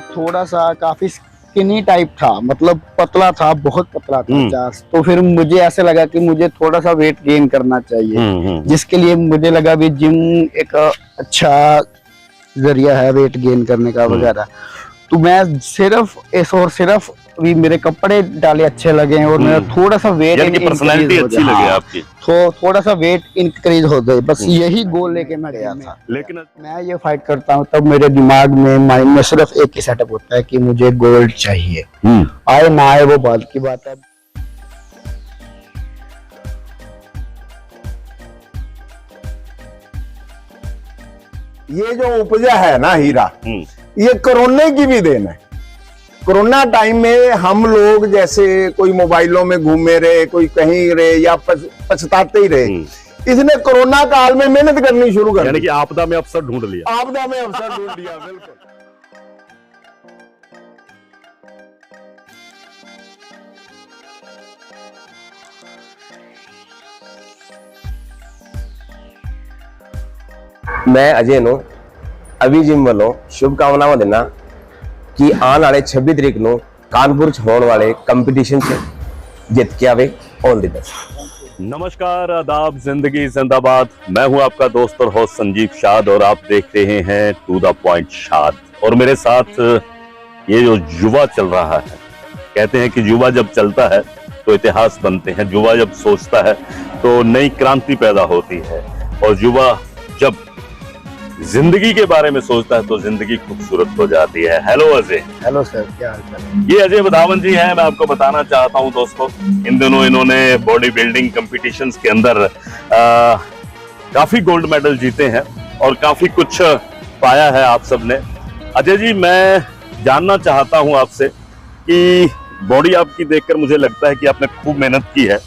थोड़ा सा काफी स्किनी टाइप था, मतलब पतला था, बहुत पतला था चार्स। तो फिर मुझे ऐसे लगा कि मुझे थोड़ा सा वेट गेन करना चाहिए, जिसके लिए मुझे लगा भी जिम एक अच्छा जरिया है वेट गेन करने का वगैरह। तो मैं सिर्फ अभी मेरे कपड़े डाले अच्छे लगे और मेरा थोड़ा सा वेट पर्सनैलिटी अच्छी लगे आपकी, तो थोड़ा सा वेट इंक्रीज हो गए, बस यही गोल लेके मैं गया था। लेकिन मैं ये फाइट करता हूँ तब मेरे दिमाग में, माइंड में सिर्फ एक ही सेटअप होता है कि मुझे गोल्ड चाहिए। आए ना आए वो बात की बात है। ये जो उपजा है ना हीरा, ये कोरोना की भी देन है। कोरोना टाइम में हम लोग जैसे कोई मोबाइलों में घूमे रहे, कोई कहीं रहे या पछताते ही रहे। इसने कोरोना काल में मेहनत करनी शुरू कर दी, यानी कि आपदा में अवसर ढूंढ लिया। आपदा में अवसर ढूंढ लिया, बिल्कुल। मैं अजय नो अभी जिम वालों शुभकामनावां देना कि आने वाले 26 तरीक को कानपुर च होने वाले कंपटीशन से जीत के आवे। All the best. नमस्कार, आदाब, जिंदगी जिंदाबाद। मैं हूं आपका दोस्त और होस्ट संजीव शाद और आप देख रहे हैं टू द पॉइंट शाद। और मेरे साथ ये जो युवा चल रहा है, कहते हैं कि युवा जब चलता है तो इतिहास बनते हैं, युवा जब सोचता है तो नई क्रांति पैदा होती है, और युवा जब जिंदगी के बारे में सोचता है तो जिंदगी खूबसूरत हो जाती है। हेलो अजय। हेलो सर, क्या हाल चाल? ये अजय बधावन जी हैं। मैं आपको बताना चाहता हूं दोस्तों, इन दिनों इन्होंने बॉडी बिल्डिंग कंपटीशंस के अंदर काफी गोल्ड मेडल जीते हैं और काफी कुछ पाया है आप सबने। अजय जी, मैं जानना चाहता हूं आपसे कि बॉडी आपकी देखकर मुझे लगता है कि आपने खूब मेहनत की है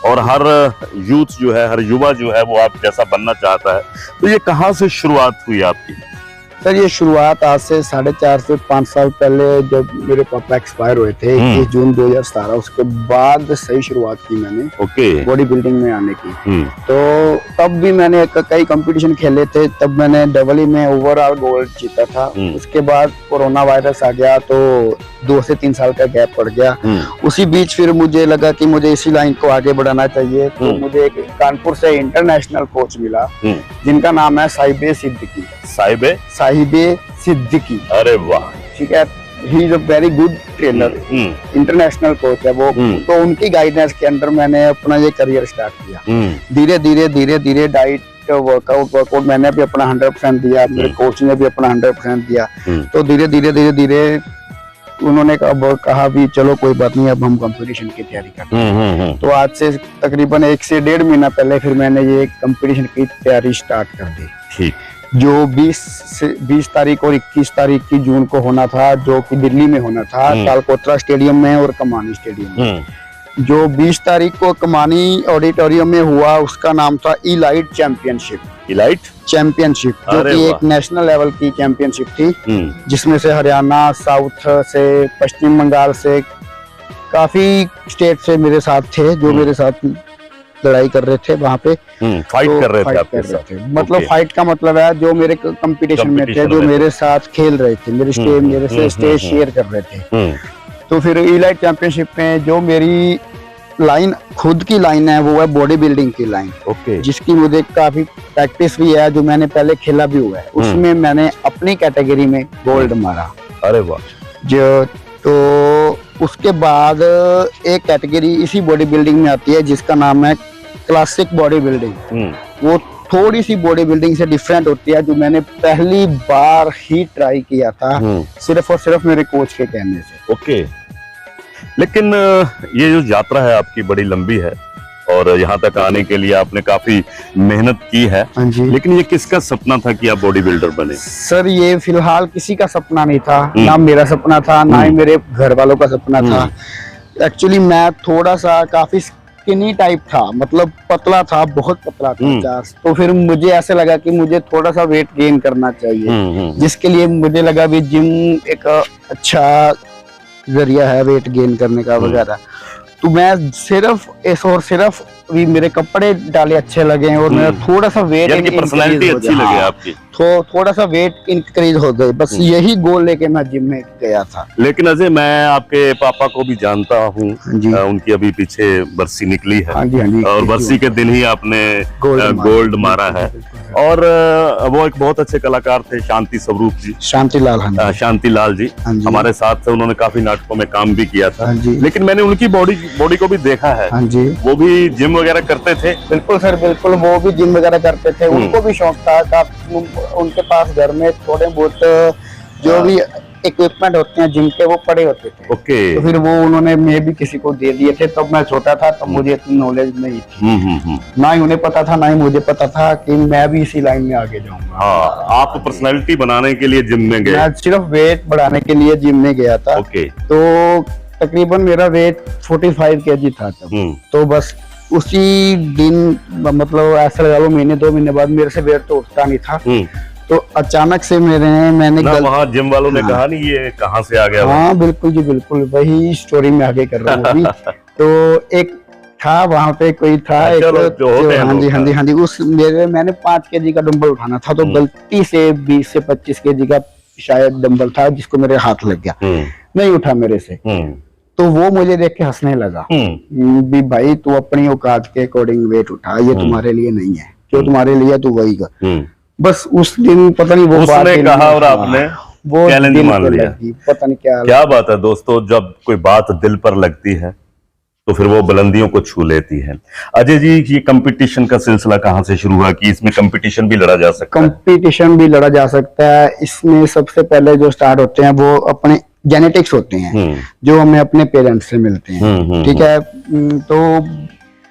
और हर यूथ जो है, हर युवा जो है वो आप जैसा बनना चाहता है। तो ये कहाँ से शुरुआत हुई आपकी? सर, ये शुरुआत आज से 4.5 से 5 साल पहले जब मेरे पापा एक्सपायर हुए थे 21 जून 2017, उसके बाद सही शुरुआत की मैंने बॉडी बिल्डिंग में आने की। तो तब भी मैंने कई कंपटीशन खेले थे, तब मैंने डबल में ओवरऑल गोल्ड जीता था। उसके बाद कोरोना वायरस आ गया तो 2 से 3 साल का गैप पड़ गया। उसी बीच फिर मुझे लगा कि मुझे इसी लाइन को आगे बढ़ाना चाहिए, तो मुझे एक कानपुर से इंटरनेशनल कोच मिला जिनका नाम है साहिबे सिद्दीकी। साहिबे सिद्दीकी। अरे वाह, ठीक है। He is a very good trainer, international coach है वो। तो उनकी गाइडेंस के अंदर मैंने अपना ये करियर स्टार्ट किया। धीरे धीरे डाइट वर्कआउट मैंने भी अपना 100% दिया, मेरे कोच ने भी अपना 100% दिया। तो धीरे धीरे उन्होंने कहा भी चलो कोई बात नहीं, अब हम कंपटीशन की तैयारी करते हैं। तो आज से तकरीबन 1 से 1.5 महीना पहले फिर मैंने ये कंपटीशन की तैयारी स्टार्ट कर दी। ठीक। जो 20 तारीख और 21 तारीख की जून को होना था, जो कि दिल्ली में होना था, तालकोतरा स्टेडियम में और कमानी स्टेडियम में। जो 20 तारीख को कमानी ऑडिटोरियम में हुआ, उसका नाम था इलाइट चैंपियनशिप। इलाइट चैंपियनशिप, जो कि एक नेशनल लेवल की चैंपियनशिप थी, जिसमें से हरियाणा, साउथ से, पश्चिम बंगाल से, काफी स्टेट से मेरे साथ थे जो मेरे साथ लड़ाई कर रहे थे वहाँ पे, फाइट कर रहे थे आपके साथ। मतलब फाइट का मतलब है जो मेरे कंपटीशन में थे, जो मेरे साथ खेल रहे थे, मेरे से स्टेज शेयर कर रहे थे। तो फिर इलाइट चैंपियनशिप में जो मेरी लाइन, खुद की लाइन है, वो है बॉडी बिल्डिंग की लाइन, जिसकी मुझे काफी प्रैक्टिस भी है, जो मैंने पहले खेला भी हुआ है। उसमें मैंने अपनी कैटेगरी में गोल्ड मारा। अरे वाह। जो तो उसके बाद एक कैटेगरी इसी बॉडी बिल्डिंग में आती है जिसका नाम है क्लासिक बॉडी बिल्डिंग। वो थोड़ी सी बॉडी बिल्डिंग से डिफरेंट होती है, जो मैंने पहली बार ही ट्राई किया था सिर्फ और सिर्फ मेरे कोच के कहने से। लेकिन ये जो यात्रा है आपकी बड़ी लंबी है और यहाँ तक आने के लिए आपने काफी मेहनत की है। लेकिन ये किसका सपना था कि आप बॉडी बिल्डर बने? सर, ये फिलहाल किसी का सपना नहीं था, ना मेरा सपना था, ना ही मेरे घर वालों का सपना था। एक्चुअली मैं थोड़ा सा काफी स्किनी टाइप था, मतलब पतला था, बहुत पतला था चार्स। तो फिर मुझे ऐसे लगा कि मुझे थोड़ा सा वेट गेन करना चाहिए, जिसके लिए मुझे लगा भी जिम एक अच्छा जरिया है वेट गेन करने का वगैरह। तो मैं सिर्फ अभी मेरे कपड़े डाले अच्छे लगे और मेरा थोड़ा सा वेट पर्सनैलिटी अच्छी लगे आपकी, थोड़ा सा वेट इंक्रीज हो गए, बस यही गोल लेके मैं जिम में गया था। लेकिन अजय, मैं आपके पापा को भी जानता हूँ, जी। उनकी अभी पीछे बरसी निकली है। हाँ जी, हाँ जी। और बरसी के दिन ही आपने गोल्ड मारा है। और वो एक बहुत अच्छे कलाकार थे, शांति स्वरूप जी, शांति लाल जी, हमारे साथ थे। उन्होंने काफी नाटकों में काम भी किया था। लेकिन मैंने उनकी बॉडी को भी देखा है। हाँ जी। वो भी जिम वगैरह करते थे। बिल्कुल सर, बिल्कुल, वो भी जिम वगैरह करते थे। उनको भी शौक था। उनके पास घर में थोड़े बहुत जो भी इक्विपमेंट होते हैं जिम के, वो पड़े होते थे। ओके। तो फिर वो उन्होंने मैं भी किसी को दे दिए थे। तब मैं छोटा था, तब मुझे इतनी नॉलेज नहीं थी। ना ही उन्हें पता था, ना ही मुझे पता था कि मैं भी इसी लाइन में आगे जाऊंगा। हाँ, आप पर्सनालिटी बनाने के लिए जिम में गए? मैं सिर्फ वेट बढ़ाने के लिए जिम में गया था। ओके। तो तकरीबन मेरा वेट 45 kg था तब। तो बस उसी दिन, मतलब ऐसा लगा लो महीने 2 महीने बाद मेरे से वेट तो उठता नहीं था। तो अचानक से मैंने वहाँ जिम वालों ने कहा नहीं ये कहाँ से आ गया? हाँ बिल्कुल जी, बिल्कुल वही स्टोरी में आगे कर रहा हूँ अभी। तो एक था वहाँ पे, कोई था हाँ जी, उस मैंने 5 kg का डंबल उठाना था। तो गलती से 20 से 25 kg का शायद डंबल था, जिसको मेरे हाथ लग गया, नहीं उठा मेरे से। तो वो मुझे देख के हंसने लगा भी भाई तू अपनी औकात के अकॉर्डिंग वेट उठा, ये तुम्हारे लिए नहीं है, जो तुम्हारे लिए तू वही कर। बस उस दिन पता नहीं वो उसने कहा और आपने वो चैलेंज मान लिया। पता नहीं क्या बात है दोस्तों, जब कोई बात दिल पर लगती है तो फिर वो बुलंदियों को छू लेती है। अजय जी, ये कंपटीशन का सिलसिला कहाँ से शुरू हुआ कि इसमें कंपटीशन भी लड़ा जा सकता है? कंपटीशन भी लड़ा जा सकता है। इसमें सबसे पहले जो स्टार्ट होते हैं वो अपने जेनेटिक्स होते हैं, जो हमें अपने पेरेंट्स से मिलते हैं। ठीक है। तो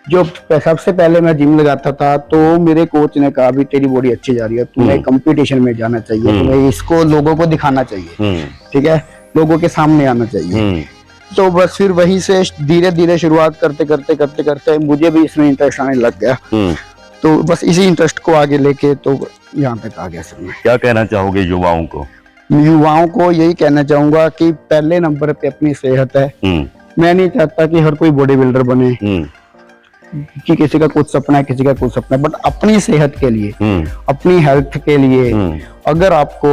जो सबसे पहले मैं जिम लगाता था, तो मेरे कोच ने कहा भी तेरी बॉडी अच्छी जा रही है, तुम्हें कंपटीशन में जाना चाहिए, तुम्हें इसको लोगों को दिखाना चाहिए। ठीक है, लोगों के सामने आना चाहिए। तो बस फिर वहीं से धीरे धीरे शुरुआत करते मुझे भी इसमें इंटरेस्ट आने लग गया। तो बस इसी इंटरेस्ट को आगे लेके तो यहाँ तक आ गया सर। क्या कहना चाहोगे युवाओं को? युवाओं को यही कहना चाहूंगा कि पहले नंबर पे अपनी सेहत है। मैं नहीं चाहता कि हर कोई बॉडी बिल्डर बने, कि किसी का कुछ सपना है, किसी का कुछ सपना है, बट अपनी सेहत के लिए, अपनी हेल्थ के लिए, अगर आपको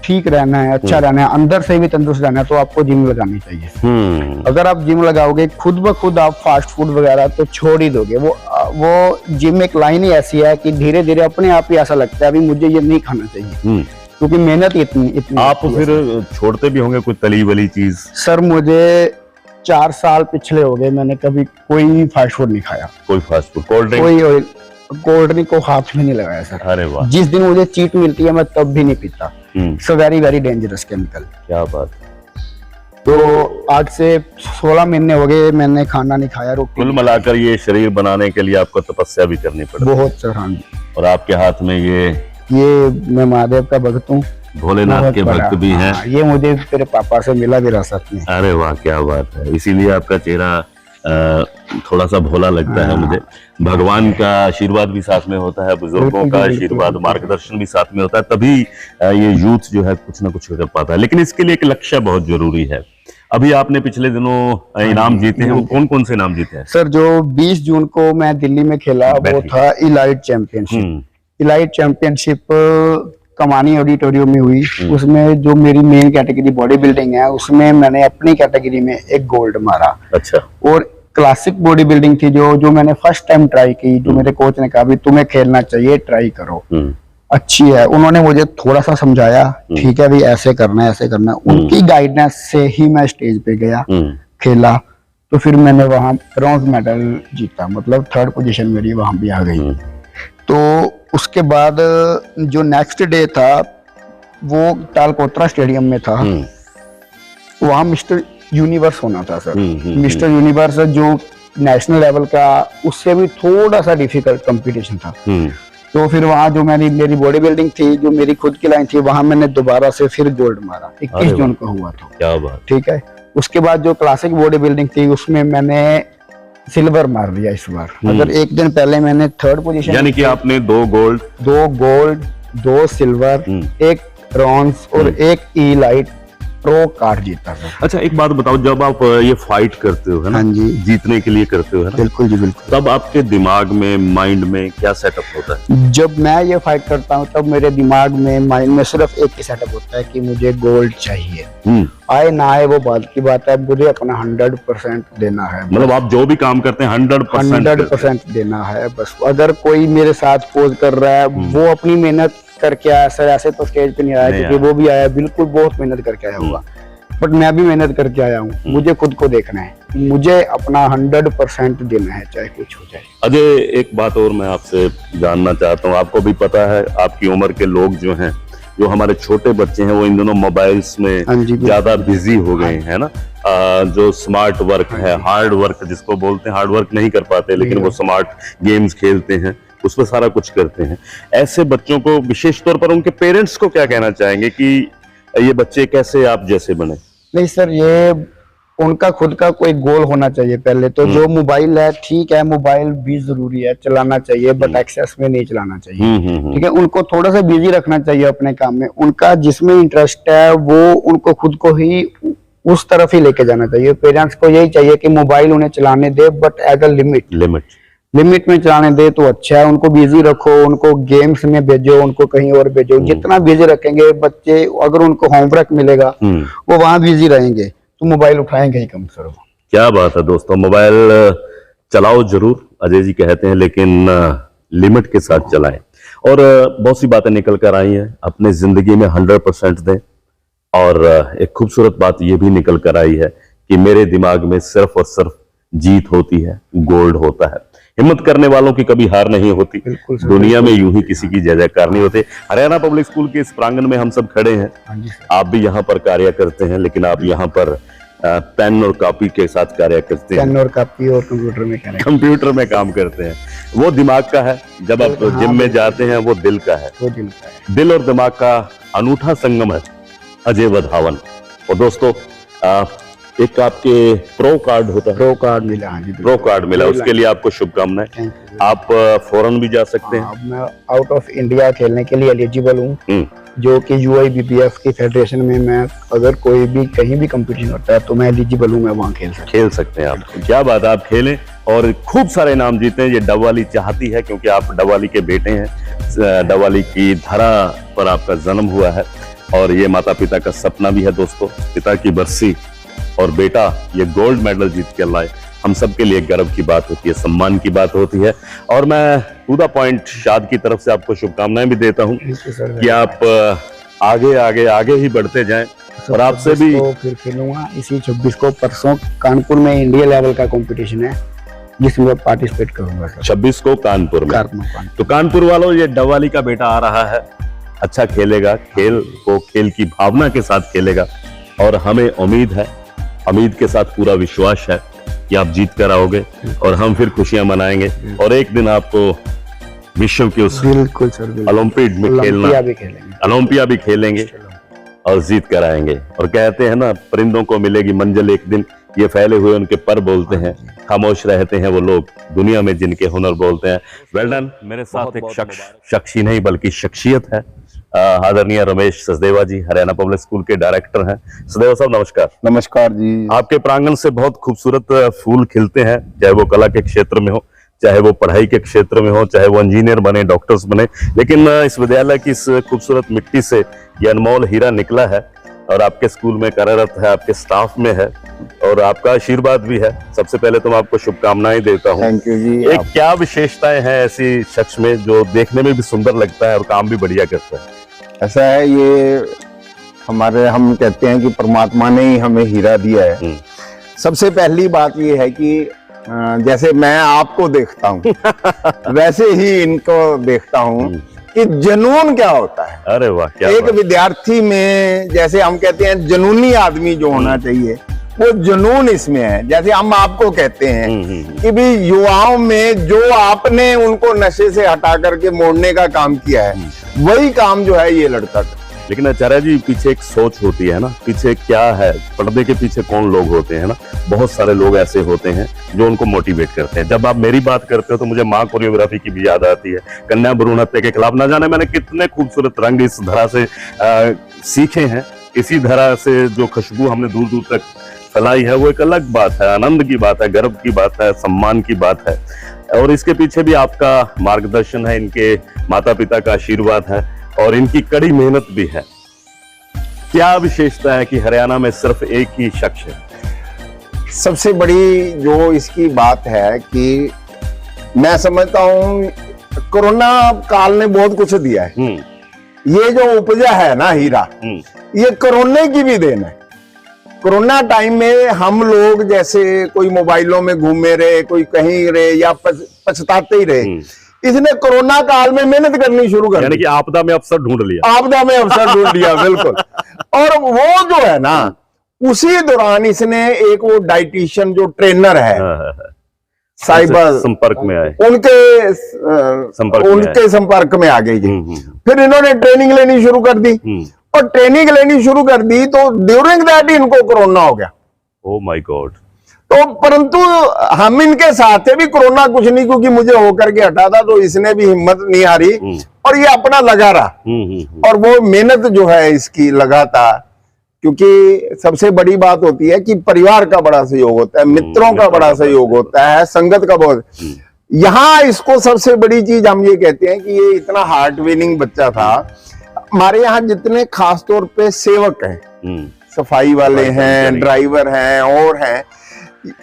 ठीक रहना है, अच्छा रहना है, अंदर से भी तंदुरुस्त रहना है, तो आपको जिम लगानी चाहिए। अगर आप जिम लगाओगे खुद ब खुद आप फास्ट फूड वगैरह तो छोड़ ही दोगे। वो जिम एक लाइन ही ऐसी है कि धीरे धीरे अपने आप ही ऐसा लगता है अभी मुझे ये नहीं खाना चाहिए, क्योंकि मेहनत इतनी आप फिर छोड़ते भी होंगे कुछ तली वाली चीज? सर मुझे 4 साल पिछले हो गए, मैंने कभी कोई फास्ट फूड नहीं खाया। कोई fast food, cold drink? Cold drink को हाथ में नहीं लगाया सर। अरे वाह। जिस दिन मुझे चीट मिलती है मैं तब भी नहीं पीता। So very very dangerous chemical. क्या बात। तो आज से 16 महीने हो गए मैंने खाना नहीं खाया, रोटी। कुल मिलाकर ये शरीर बनाने के लिए आपको तपस्या भी करनी पड़ी? बहुत सर। हाँ जी। और आपके हाथ में ये मैं महादेव का भक्त हूँ, भोलेनाथ के भक्त भी हैं। ये मुझे तेरे पापा से मिला विरासत में। अरे वाह, क्या बात है। इसीलिए आपका चेहरा थोड़ा सा भोला लगता है मुझे। भगवान का आशीर्वाद भी साथ में होता है, बुजुर्गों का आशीर्वाद, मार्गदर्शन भी साथ में होता है, तभी ये यूथ जो है कुछ ना कुछ कर पाता है। लेकिन इसके लिए एक लक्ष्य बहुत जरूरी है। अभी आपने पिछले दिनों इनाम जीते हैं, वो कौन कौन से इनाम जीते हैं? सर जो 20 जून को मैं दिल्ली में खेला वो था इलाइट चैंपियनशिप। इलाइट चैंपियनशिप कमानी ऑडिटोरियम में हुई। उसमें जो मेरी मेन कैटेगरी बॉडी बिल्डिंग है, उसमें मैंने अपनी कैटेगरी में एक गोल्ड मारा। अच्छा। और क्लासिक बॉडी बिल्डिंग थी जो मैंने फर्स्ट टाइम ट्राई की, जो मेरे कोच ने कहा भी तुम्हें खेलना चाहिए, ट्राई करो, अच्छी है। उन्होंने मुझे थोड़ा सा समझाया, ठीक है भी ऐसे करना है, ऐसे करना है। उनकी गाइडेंस से ही मैं स्टेज पे गया, खेला। तो फिर मैंने वहां ब्रॉन्ज मेडल जीता, मतलब 3rd पोजीशन मेरी वहां भी आ गई। तो उसके बाद जो नेक्स्ट डे था वो तालकोतरा स्टेडियम में था। वहां मिस्टर यूनिवर्स होना था सर। मिस्टर यूनिवर्स जो नेशनल लेवल का, उससे भी थोड़ा सा डिफिकल्ट कंपटीशन था। तो फिर वहां जो मेरी बॉडी बिल्डिंग थी, जो मेरी खुद की लाइन थी, वहां मैंने दोबारा से फिर गोल्ड मारा। 21 जून को हुआ था। क्या बात। ठीक है। उसके बाद जो क्लासिक बॉडी बिल्डिंग थी उसमें मैंने सिल्वर मार दिया इस बार। अगर एक दिन पहले मैंने 3rd पोजीशन, यानी कि आपने 2 गोल्ड, 2 सिल्वर, 1 ब्रॉन्ज और 1 इलाइट प्रो कार्ड जीता सर। अच्छा एक बात बताओ, जब आप ये फाइट करते हो है ना, हाँ जी, जीतने के लिए करते हो है ना, बिल्कुल जी बिल्कुल। तब आपके दिमाग में, माइंड में क्या सेटअप होता है? जब मैं ये फाइट करता हूँ तब मेरे दिमाग में, माइंड में सिर्फ एक ही सेटअप होता है कि मुझे गोल्ड चाहिए। आए ना आए वो बात की बात है, मुझे अपना 100% देना है। मतलब आप जो भी काम करते हैं 100% देना है बस। अगर कोई मेरे साथ पोज कर रहा है, वो अपनी मेहनत करके आया सर, ऐसे तो स्टेज पे नहीं आया, क्योंकि वो भी आया बिल्कुल बहुत मेहनत करके आया होगा, बट मैं भी मेहनत करके आया हूँ। मुझे खुद को देखना है, मुझे अपना 100% देना है, चाहे कुछ हो जाए। अजय एक बात और मैं आपसे जानना चाहता हूँ, आपको भी पता है आपकी उम्र के लोग जो हैं, जो हमारे छोटे बच्चे हैं, वो इन दोनों मोबाइल्स में ज्यादा बिजी हो गए हैं ना। जो स्मार्ट वर्क है, हार्ड वर्क जिसको बोलते हैं, हार्ड वर्क नहीं कर पाते, लेकिन वो स्मार्ट गेम्स खेलते हैं, उसमें सारा कुछ करते हैं। ऐसे बच्चों को विशेष तौर पर उनके पेरेंट्स को क्या कहना चाहेंगे कि ये बच्चे कैसे आप जैसे बने? नहीं सर, ये उनका खुद का कोई गोल होना चाहिए पहले तो। जो मोबाइल है ठीक है, मोबाइल भी जरूरी है, चलाना चाहिए, बट एक्सेस में नहीं चलाना चाहिए, ठीक है। उनको थोड़ा सा बिजी रखना चाहिए अपने काम में। उनका जिसमें इंटरेस्ट है वो उनको खुद को ही उस तरफ ही लेके जाना चाहिए। पेरेंट्स को यही चाहिए कि मोबाइल उन्हें चलाने दे, बट एज अ लिमिट में चलाने दे तो अच्छा है। उनको बिजी रखो, उनको गेम्स में भेजो, उनको कहीं और भेजो। जितना बिजी रखेंगे बच्चे, अगर उनको होमवर्क मिलेगा वो वहां बिजी रहेंगे, तो मोबाइल उठाएंगे ही कम से कम। क्या बात है दोस्तों, मोबाइल चलाओ जरूर, अजय जी कहते हैं, लेकिन लिमिट के साथ चलाएं। और बहुत सी बातें निकल कर आई हैं, अपने जिंदगी में 100% दें। और एक खूबसूरत बात ये भी निकल कर आई है कि मेरे दिमाग में सिर्फ और सिर्फ जीत होती है, गोल्ड होता है। हिम्मत करने वालों की कभी हार नहीं होती। दुनिया में यूं ही किसी की जय जयकार नहीं होती। हरियाणा पब्लिक स्कूल के इस प्रांगण में हम सब खड़े हैं, आप भी यहाँ पर कार्य करते हैं, लेकिन आप यहाँ पर पेन और कॉपी के साथ कार्य करते हैं। पेन और कॉपी और कंप्यूटर में काम करते हैं। वो दिमाग का है, जब आप जिम में जाते हैं वो दिल का है। दिल और दिमाग का अनूठा संगम है अजय वधावन। और दोस्तों एक आपके प्रो कार्ड होता है, प्रो कार्ड मिला। हाँ जी, प्रो कार्ड मिला, उसके लिए आपको शुभकामनाएं। आप फॉरेन भी जा सकते हैं। मैं आउट ऑफ इंडिया खेलने के लिए एलिजिबल हूँ, जो कि UIBBF की फेडरेशन में मैं अगर कोई भी कहीं भी कंपटीशन होता है तो मैं एलिजिबल हूँ, मैं वहाँ खेल सकते हैं आप। क्या बात है, आप खेलें और खूब सारे इनाम जीतें। ये डबवाली चाहती है, क्योंकि आप डबवाली के बेटे हैं, डबवाली की धरा पर आपका जन्म हुआ है, और ये माता पिता का सपना भी है दोस्तों। पिता की बरसी और बेटा ये गोल्ड मेडल जीत के लाए, हम सब के लिए गर्व की बात होती है, सम्मान की बात होती है। और मैं टू द पॉइंट शाद की तरफ से आपको शुभकामनाएं भी देता हूं कि आप आगे आगे आगे ही बढ़ते जाएं। और आपसे भी फिर खेलूंगा इसी 26 को। परसों कानपुर में इंडिया लेवल का कंपटीशन है, जिसमें मैं पार्टिसिपेट करूंगा। 26 को कानपुर में। तो कानपुर वालों, ये डबवाली का बेटा आ रहा है, अच्छा खेलेगा, खेल को खेल की भावना के साथ खेलेगा। और हमें उम्मीद के साथ पूरा विश्वास है कि आप जीत कर आओगे, और हम फिर खुशियां मनाएंगे। और एक दिन आपको विश्व के उस ओलंपिक में ओलंपिया भी खेलेंगे और जीत कर आएंगे। और कहते हैं ना, परिंदों को मिलेगी मंजिल एक दिन, ये फैले हुए उनके पर बोलते हैं, खामोश रहते हैं वो लोग दुनिया में जिनके हुनर बोलते हैं। Well done. मेरे साथ एक शख्स ही नहीं बल्कि शख्सियत है, आदरणीय रमेश सचदेवा जी, हरियाणा पब्लिक स्कूल के डायरेक्टर हैं। सचदेवा साहब नमस्कार। नमस्कार जी। आपके प्रांगण से बहुत खूबसूरत फूल खिलते हैं, चाहे वो कला के क्षेत्र में हो, चाहे वो पढ़ाई के क्षेत्र में हो, चाहे वो इंजीनियर बने, डॉक्टर्स बने, लेकिन इस विद्यालय की इस खूबसूरत मिट्टी से ये अनमोल हीरा निकला है, और आपके स्कूल में कार्यरत है, आपके स्टाफ में है, और आपका आशीर्वाद भी है। सबसे पहले तो मैं आपको शुभकामनाएं देता हूँ। थैंक यू जी। एक क्या विशेषताएं हैं ऐसी शख्स में जो देखने में भी सुंदर लगता है और काम भी बढ़िया करता है? ऐसा है, ये हम कहते हैं कि परमात्मा ने ही हमें हीरा दिया है। सबसे पहली बात ये है कि जैसे मैं आपको देखता हूँ वैसे ही इनको देखता हूँ कि जुनून क्या होता है। अरे वाह, क्या एक विद्यार्थी में जैसे हम कहते हैं जुनूनी आदमी जो होना चाहिए, वो जुनून इसमें है। जैसे हम आपको कहते हैं कि भी युवाओं में जो आपने उनको नशे से हटा करके मोड़ने का काम किया है, वही काम जो है ये लड़का कर। लेकिन आचार्य जी, पीछे एक सोच होती है ना, पीछे क्या है, पर्दे के पीछे कौन लोग होते हैं ना, बहुत सारे लोग ऐसे होते हैं जो उनको मोटिवेट करते हैं। जब आप मेरी बात करते हो तो मुझे माँ कोरियोग्राफी की भी याद आती है। कन्या भ्रूण हत्या के खिलाफ न जाने मैंने कितने खूबसूरत रंग इस धरा से सीखे हैं, इसी तरह से जो खुशबू हमने दूर दूर तक फैलाई है वो एक अलग बात है, आनंद की बात है, गर्व की बात है, सम्मान की बात है। और इसके पीछे भी आपका मार्गदर्शन है, इनके माता पिता का आशीर्वाद है और इनकी कड़ी मेहनत भी है। क्या विशेषता है कि हरियाणा में सिर्फ एक ही शख्स है? सबसे बड़ी जो इसकी बात है कि मैं समझता हूँ कोरोना काल ने बहुत कुछ दिया है। ये जो उपजा है ना हीरा, ये कोरोना की भी देन है। कोरोना टाइम में हम लोग जैसे कोई मोबाइलों में घूमे रहे, कोई कहीं रहे या पछताते ही रहे, इसने कोरोना काल में मेहनत करनी शुरू कर दी, यानी कि आपदा में अवसर ढूंढ लिया। आपदा में अवसर ढूंढ लिया, बिल्कुल। और वो जो है ना, उसी दौरान इसने एक वो डाइटिशियन जो ट्रेनर है साइबर संपर्क में आए, उनके संपर्क में आ गई जी। फिर इन्होंने ट्रेनिंग लेनी शुरू कर दी और ट्रेनिंग लेनी शुरू कर दी तो ड्यूरिंग दैट इनको कोरोना हो गया। Oh my God. तो परंतु हम इनके साथ थे भी, कोरोना कुछ नहीं, क्योंकि मुझे होकर के हटा था, तो इसने भी हिम्मत नहीं हारी और ये अपना लगा रहा। और वो मेहनत जो है इसकी लगातार, क्योंकि सबसे बड़ी बात होती है कि परिवार का बड़ा सहयोग होता है, मित्रों का बड़ा सहयोग होता है, संगत का बहुत। यहाँ इसको सबसे बड़ी चीज हम ये कहते हैं कि ये इतना हार्ट विनिंग बच्चा था। हमारे यहाँ जितने खास तौर पे सेवक हैं, सफाई वाले हैं, ड्राइवर हैं और हैं,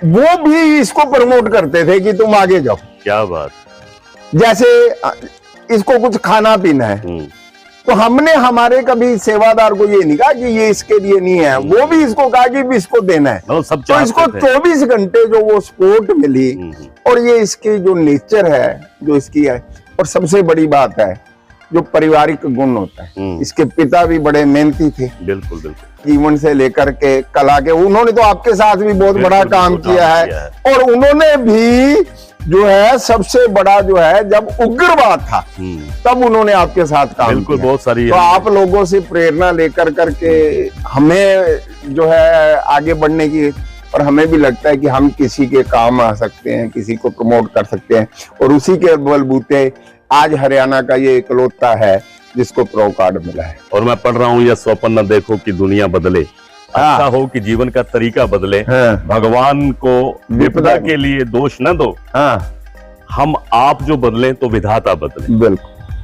वो भी इसको प्रमोट करते थे कि तुम आगे जाओ। क्या बात। जैसे इसको कुछ खाना पीना है तो हमने हमारे कभी सेवादार को ये नहीं कहा कि ये इसके लिए नहीं है, वो भी इसको कहा कि भी इसको देना है। सब तो इसको 24 घंटे जो वो सपोर्ट मिली और ये इसकी जो नेचर है जो इसकी है, और सबसे बड़ी बात है जो पारिवारिक गुण होता है। इसके पिता भी बड़े मेहनती थे, बिल्कुल बिल्कुल, जीवन से लेकर के कला के। उन्होंने तो आपके साथ भी बहुत बड़ा काम किया है और उन्होंने भी जो है सबसे बड़ा जो है जब उग्रवाद था तब उन्होंने आपके साथ काम बिल्कुल किया। बहुत सारी तो आप लोगों से प्रेरणा लेकर करके हमें जो है आगे बढ़ने की, और हमें भी लगता है कि हम किसी के काम आ सकते हैं, किसी को प्रमोट कर सकते हैं, और उसी के बलबूते आज हरियाणा का ये इकलौता है जिसको प्रो कार्ड मिला है। और मैं पढ़ रहा हूँ यह स्वप्न न देखो कि दुनिया बदले, अच्छा हो कि जीवन का तरीका बदले, भगवान को विपदा के लिए दोष न दो, हम आप जो बदलें तो विधाता बदले। बिल्कुल,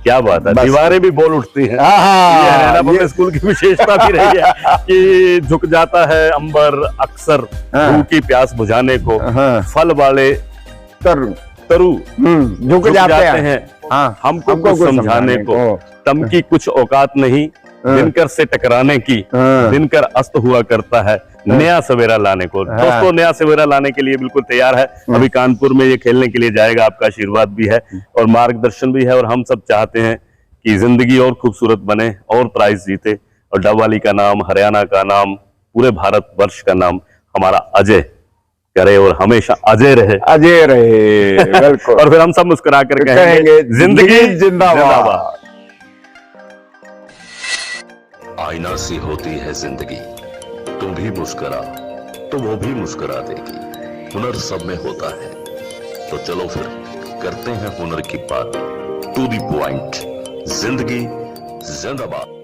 क्या बात है। दीवारें भी बोल उठती हैं। ये हरियाणा पब्लिक स्कूल की विशेषता भी रही है कि झुक जाता है अंबर अक्सर रूह की प्यास बुझाने को, फल वाले तरु झुक जाते हैं हमको कुछ समझाने को, तम की कुछ औकात नहीं दिनकर से टकराने की, दिनकर अस्त हुआ करता है नया सवेरा लाने को। दोस्तों नया सवेरा लाने के लिए बिल्कुल तैयार है। अभी कानपुर में ये खेलने के लिए जाएगा, आपका आशीर्वाद भी है और मार्गदर्शन भी है, और हम सब चाहते हैं कि जिंदगी और खूबसूरत बने और प्राइज जीते, और डबवाली का नाम, हरियाणा का नाम, पूरे भारत वर्ष का नाम हमारा अजय करे और हमेशा अजय रहे, अजय रहे। बिल्कुल। और फिर हम सब मुस्कुरा कर कहेंगे जिंदगी जिंदाबाद। आईना सी होती है जिंदगी, तुम भी मुस्कुरा तो वो भी मुस्कुरा देगी। हुनर सब में होता है, तो चलो फिर करते हैं हुनर की बात। टू द पॉइंट, जिंदगी जिंदाबाद।